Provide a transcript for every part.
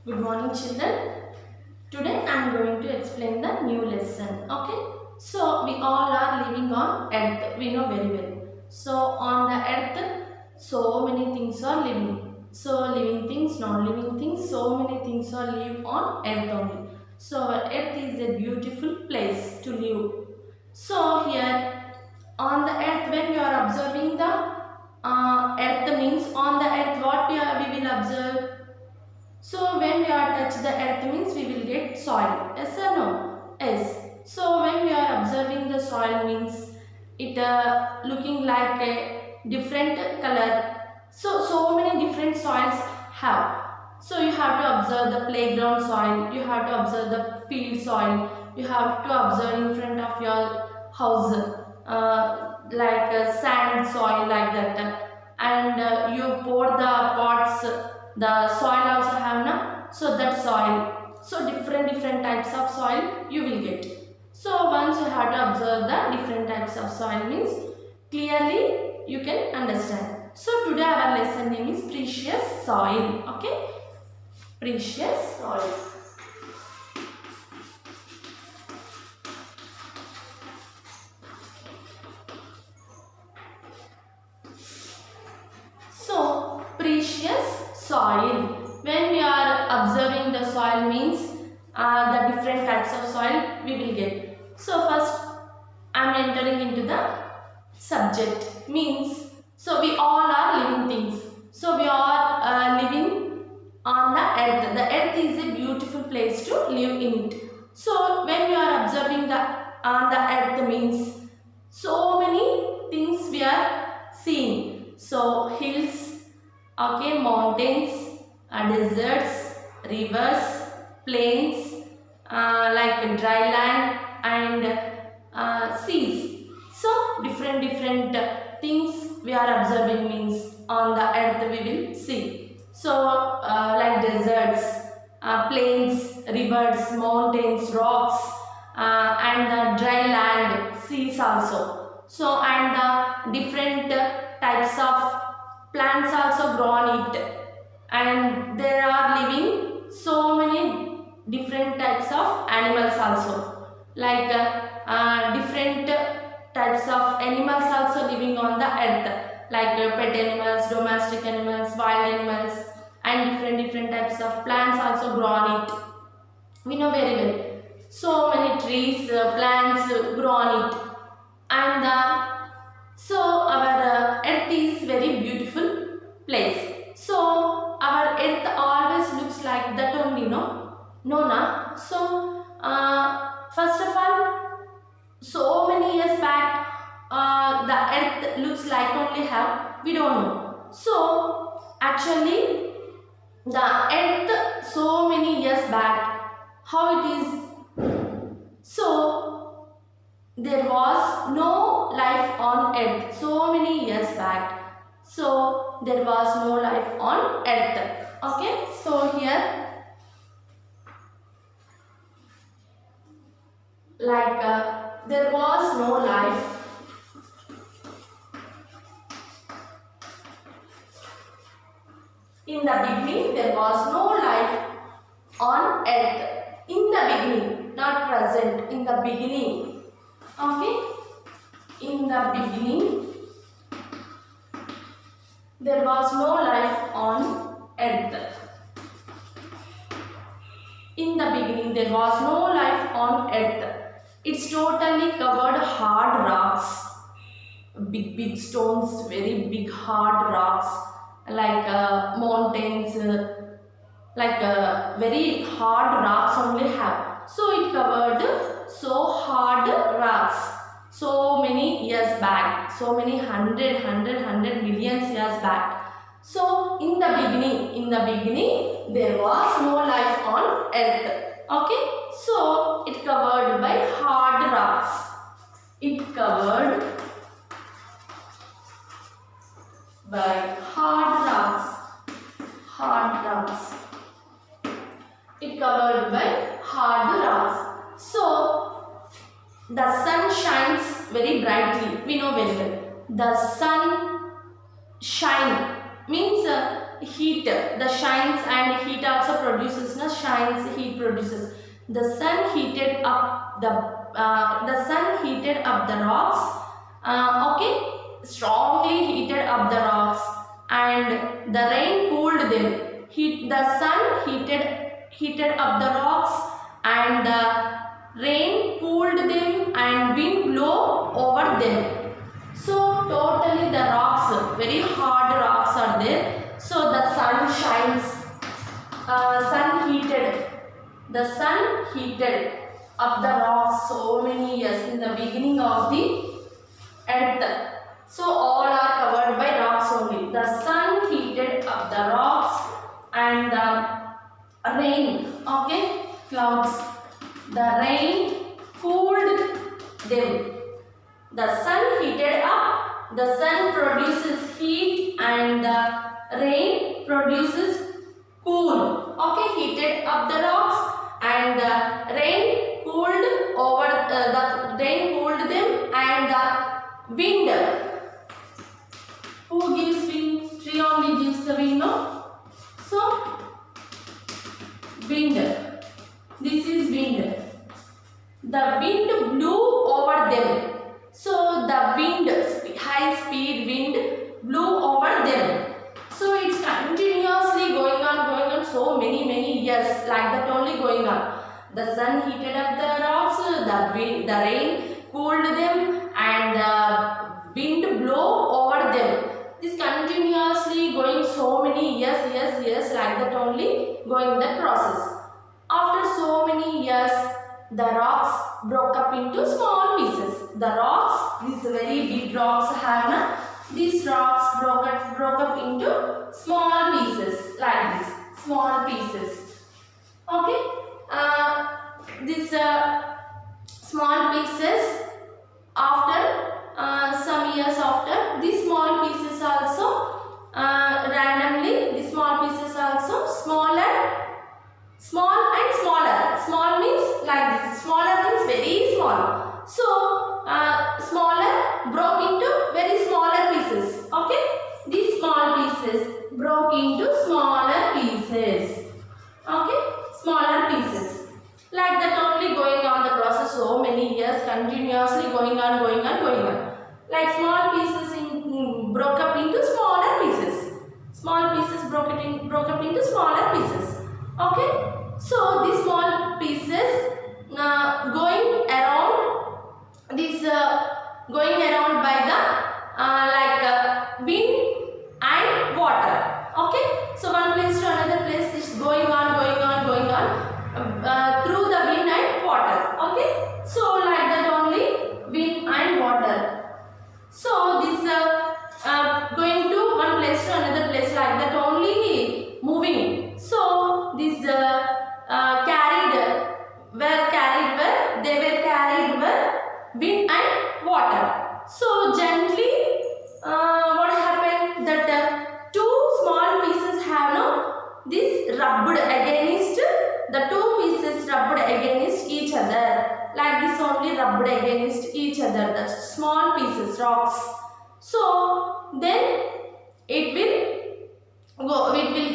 Good morning, children. Today I am going to explain the new lesson. Okay. So we all are living on earth. We know very well. So on the earth, so many things are living. So living things, non-living things, so many things are live on earth only. So our earth is a beautiful place to live. So here on the earth, when you are observing the earth, means on the earth what we will observe. So when we are touch the earth means we will get soil. Yes or no? Yes. So when we are observing the soil means it looking like a different color. So many different soils have. So you have to observe the playground soil. You have to observe the field soil. You have to observe in front of your house like sand soil like that. And you pour the pots, the soil also have na, so that soil, so different types of soil you will get. So once you have to observe the different types of soil means clearly you can understand. So today our lesson name is precious soil. Okay, precious soil. So precious soil, when we are observing the soil means the different types of soil we will get. So first I am entering into the subject means, so we all are living things. So we are living on the earth. The earth is a beautiful place to live in it. So when we are observing the on the earth means so many things we are seeing. So hills, okay, mountains, deserts, rivers, plains, like dry land and seas. So different things we are observing means on the earth we will see. So like deserts, plains, rivers, mountains, rocks, and the dry land, seas also. So and the different types of plants also grow on it, and there are living so many different types of animals also, like different types of animals also living on the earth, like pet animals, domestic animals, wild animals, and different types of plants also grow on it. We know very well. So many trees, plants grow on it, and so our earth is very beautiful place. So our earth always looks like that only, no na. So first of all, so many years back, the earth looks like only have, we don't know. So actually the earth so many years back, how it is. So there was no life on earth so many years back. So there was no life on earth. Okay, so here like there was no life in the beginning. There was no life on earth in the beginning, not present, in the beginning. Okay, in the beginning there was no life on earth. In the beginning there was no life on earth. It's totally covered hard rocks, big stones, very big hard rocks, like mountains, like very hard rocks only have. So it covered so hard rocks so many years back, so many hundred millions years back. So in the beginning there was no life on earth. Okay, so it covered by hard rocks. It covered by hard rocks. Hard rocks. It covered by hard rocks. So the sun shines very brightly. We know very well. The sun shine means heat, the shines and heat also produces, no, shines, heat produces. The sun heated up the rocks, okay, strongly heated up the rocks, and the rain cooled them. The sun heated up the rocks, and the rain cooled them, and wind blow over them. So totally the rocks, very hard rocks are there. So the sun shines, the sun heated up the rocks so many years in the beginning of the earth. So all are covered by rocks only. The sun heated up the rocks, and the rain, okay, clouds, the rain cooled them. The sun heated up, the sun produces heat, and the rain produces cool. Okay, heated up the rocks, and the rain cooled them, and the wind. Who gives wind? Tree only gives the wind, no? So, wind. This is wind. The wind blew over them. So the wind, high speed wind blew over them. So it's continuously going on so many years, like that only going on. The sun heated up the rocks, the rain cooled them, and the wind blow over them. This continuously going so many years, like that only going the process. After so many years, the rocks broke up into small pieces. The rocks, these very big rocks have, these rocks broke up into small pieces, like this, small pieces. Okay, these small pieces, after some years after, these small pieces also randomly, these small pieces also small and smaller. Small means like this, smaller means very small. So smaller broke into very smaller pieces. Okay, these small pieces broke into smaller pieces. Okay, smaller pieces. Like that only going on the process so many years, continuously going on. Like small pieces broke up into smaller pieces. Small pieces broke up into smaller pieces. Okay, so these small pieces going around by the wind and water. Okay, so one place to another place, it's going on through the wind and water. Okay, so like that only wind and water. So this going to one place to another place, like that only moving. So this they were carried wind and water. So gently, what happened that two small pieces have this rubbed against, the two pieces rubbed against each other, like this only rubbed against each other, the small pieces, rocks. So then it will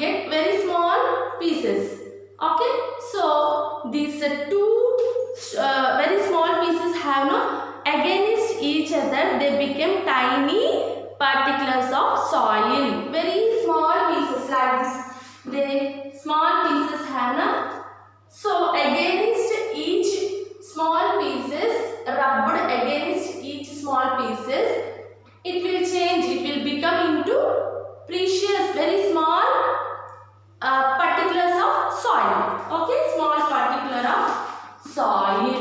get very small pieces. Okay, so these two very small pieces have against each other, they became tiny particles of soil, very small pieces, like this. The small pieces have so against each small pieces, rubbed against each small pieces, it will change, it will become into precious, very small particles of soil. Okay, small particle of soil.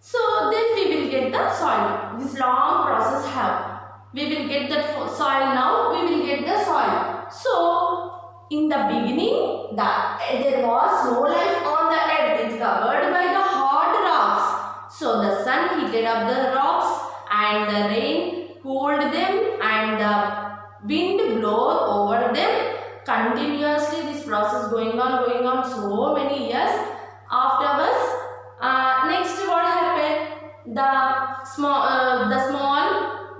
So then we will get the soil. This long process have. We will get the soil now. We will get the soil. So in the beginning, there was no life on the earth. It covered by the hard rocks. So the sun heated up the rocks, and the rain cooled them, and the wind blow over them. Continuously this process going on so many years. Afterwards, next what happened?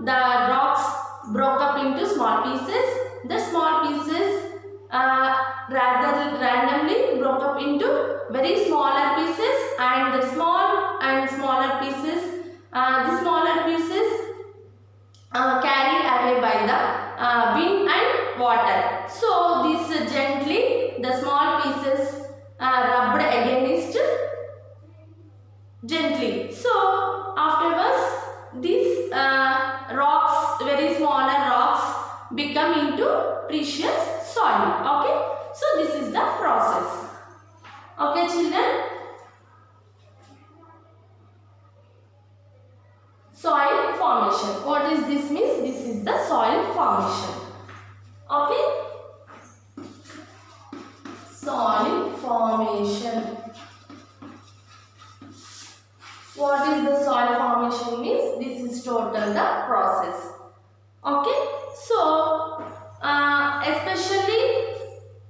The rocks broke up into small pieces. The small pieces rather randomly broke up into very smaller pieces, and the small and smaller pieces, the smaller pieces carried away by the wind and water. So this gently the small pieces rubbed against gently. So afterwards these rocks, very smaller rocks, become into precious soil. Okay, so this is the process. Okay children, soil formation. What is this means? This is the soil formation. Okay, soil formation. What is the soil formation means? This is total the process. Okay, so especially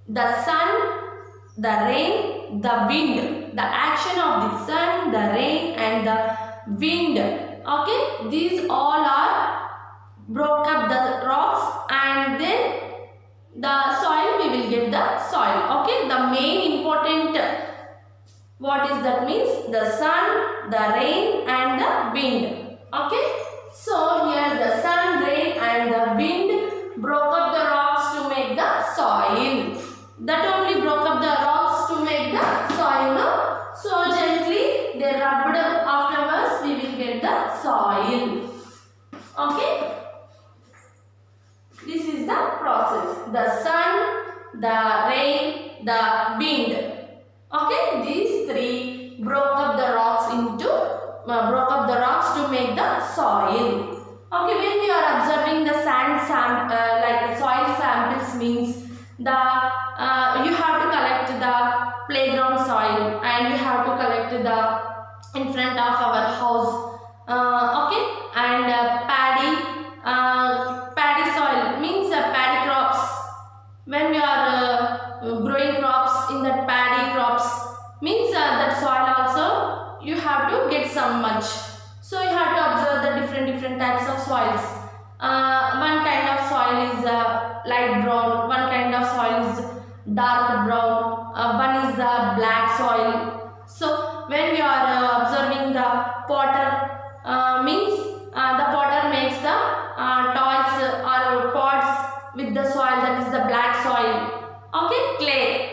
the sun, the rain, the wind, the action of the sun, the rain and the wind. Okay, these all are broke up the rocks, and then the soil, we will get the soil. Okay, the main important, what is that means? The sun, the rain and the wind. Okay, so here the sun, rain and the wind broke up the rocks to make the soil. That only broke up the rocks to make the soil. No? So gently they rubbed up, afterwards we will get the soil. Okay, this is the process. The sun, the rain, the wind. Okay, these three broke up the rocks to make the soil. Okay, when we are observing the like soil samples means the you have to collect the playground soil, and you have to collect the in front of our house. Okay, and paddy soil means paddy crops. When we are growing crops in that paddy crops means that soil also you have to get some much. So you have to observe the different types of soils. One kind of soil is light brown, one kind of soil is dark brown, one is the black soil. So when we are observing the potter means the potter makes the toys or pots with the soil, that is the black soil. Okay, clay.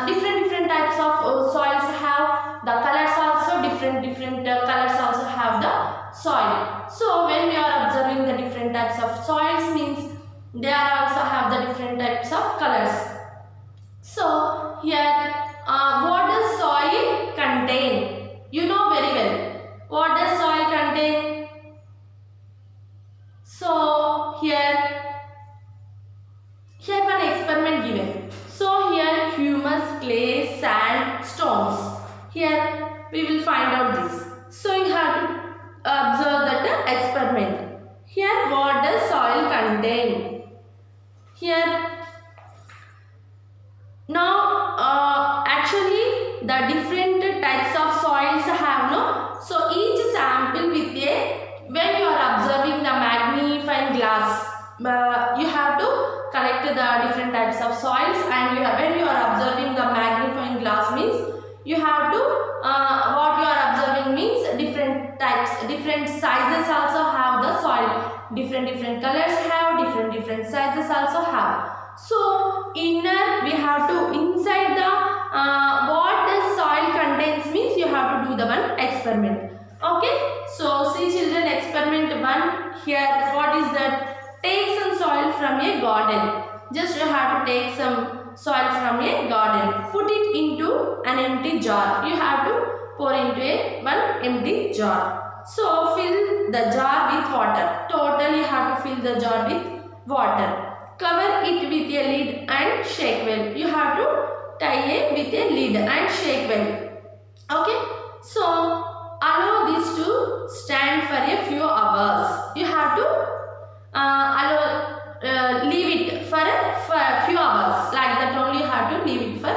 Different types of soils have the colors also, different colors also have the soil. So when we are observing the different types of soils means they are also have the different types of colors. So here what does soil contain? You know very well. What does soil contain? So here one experiment given. So here humus, clay, sand, stones. Here we will find out this. So you have to observe that experiment. Here what does soil contain? Here now actually the different types of soils have no. So each sample with a, when you are observing the magnifying glass, you have to collect the different types of soils, and when you are observing the magnifying glass means you have to what you are observing means different types, different sizes also have the soil, different colors have, different sizes also have. So inner we have to, inside the what the soil contains means you have to do the one experiment. Okay, so see children, experiment 1. Here what is that? Take some soil from a garden. Just you have to take some soil from a garden. Put it into an empty jar. You have to pour into one empty jar. So fill the jar with water. Total you have to fill the jar with water. Cover it with a lid and shake well. You have to tie it with a lid and shake well. Okay. So allow this to stand for a few hours. You have to leave it for a few hours, like that only you have to leave it for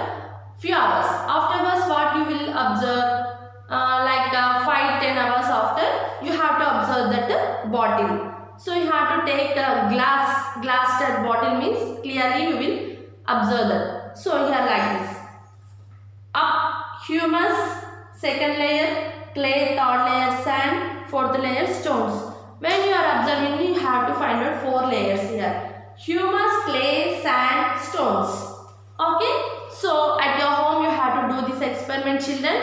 few hours. Afterwards what you will observe, like 5-10 hours after, you have to observe that bottle. So you have to take a glass bottle means clearly you will observe that. So here like this. Up humus, second layer clay, third layer sand, fourth layer stones. When you are observing, you have to find out 4 layers here. Humus, clay, sand, stones. Okay. So at your home you have to do this experiment, children.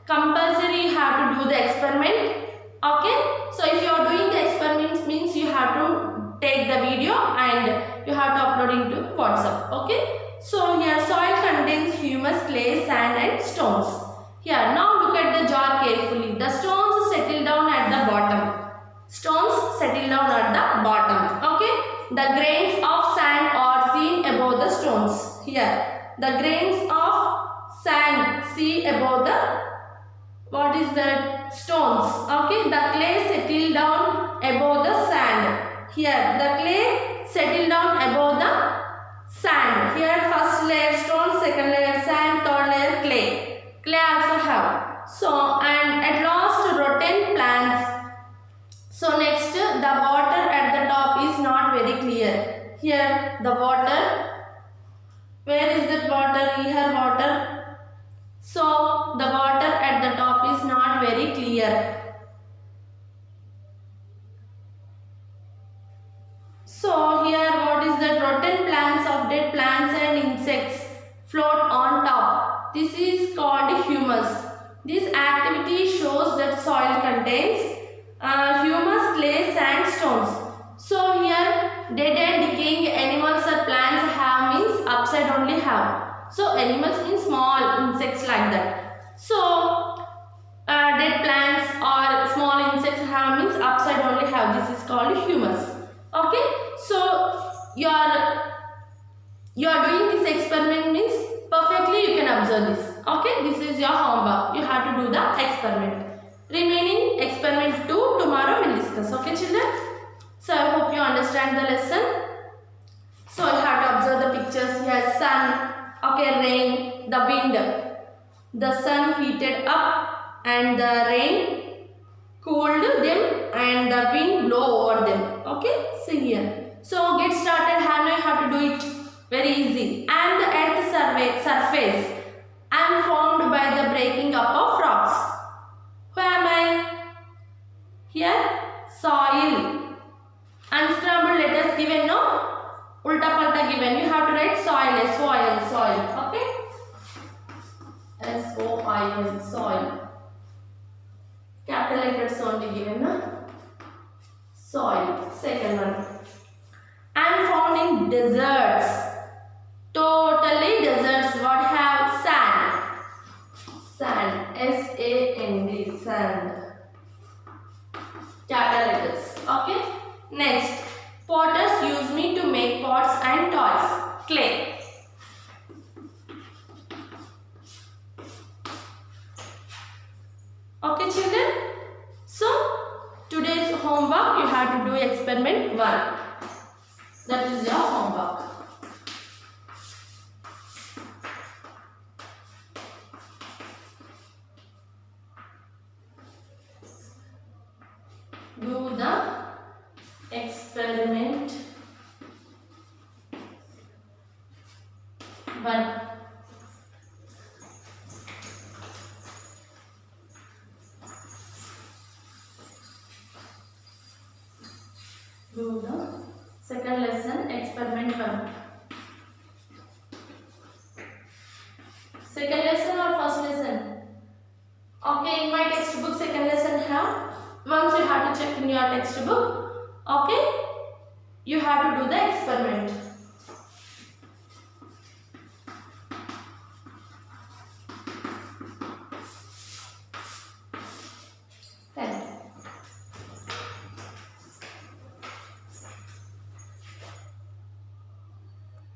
Compulsory you have to do the experiment. Okay. So if you are doing the experiment means you have to take the video and you have to upload into WhatsApp. Okay. So here soil contains humus, clay, sand and stones. Here now look at the jar carefully. The stones settle down at the bottom. Stones settle down at the bottom. Okay. The grains of sand are seen above the stones. Here the grains of sand see above the what is that stones. Okay. The clay settle down above the sand. Here the clay settle down above the sand. Here first layer stone, second layer sand, third layer clay. Clay also have. So and at last rotten plants. So next the water at the top is not very clear. Here the water. Where is that water? Here water. So the water at the top is not very clear. So here what is that? Rotten plants of dead plants and insects float on top. This is called humus. This activity shows that soil contains humus, clay, sand, stones. So here dead and decaying animals or plants have means upside only have. So animals means small insects like that. So dead plants or small insects have means upside only have. This is called humus. Okay. So you are doing this experiment means perfectly you can observe this. Okay. This is your homework. You have to do the experiment. Remaining experiment 2 tomorrow we'll discuss. Okay children. So I hope you understand the lesson. So you have to observe the pictures here. Sun, okay, rain, the wind. The sun heated up and the rain cooled them and the wind blow over them. Okay, see here. So get started. How you have to do it? Very easy. And the earth surface and formed by the breaking up of rocks. Who am I? Here, soil. Unscrambled letters given, no? Ulta palta given. You have to write soil, soil. Okay? S-O-I-L, soil. Capital letters only given, no? Soil. Second one. And found in deserts. Totally deserts. What have? Sand. Sand. S-A-N-D. Sand. Capital letters. Okay. Next. Potters use me to make pots and toys. Clay. Okay children. So today's homework you have to do experiment 1. That is your homework. Do the experiment 1. Do the second lesson experiment 1. Second lesson or first lesson? Okay, in my textbook second lesson have. Once you have to check in your textbook. Okay, you have to do the experiment.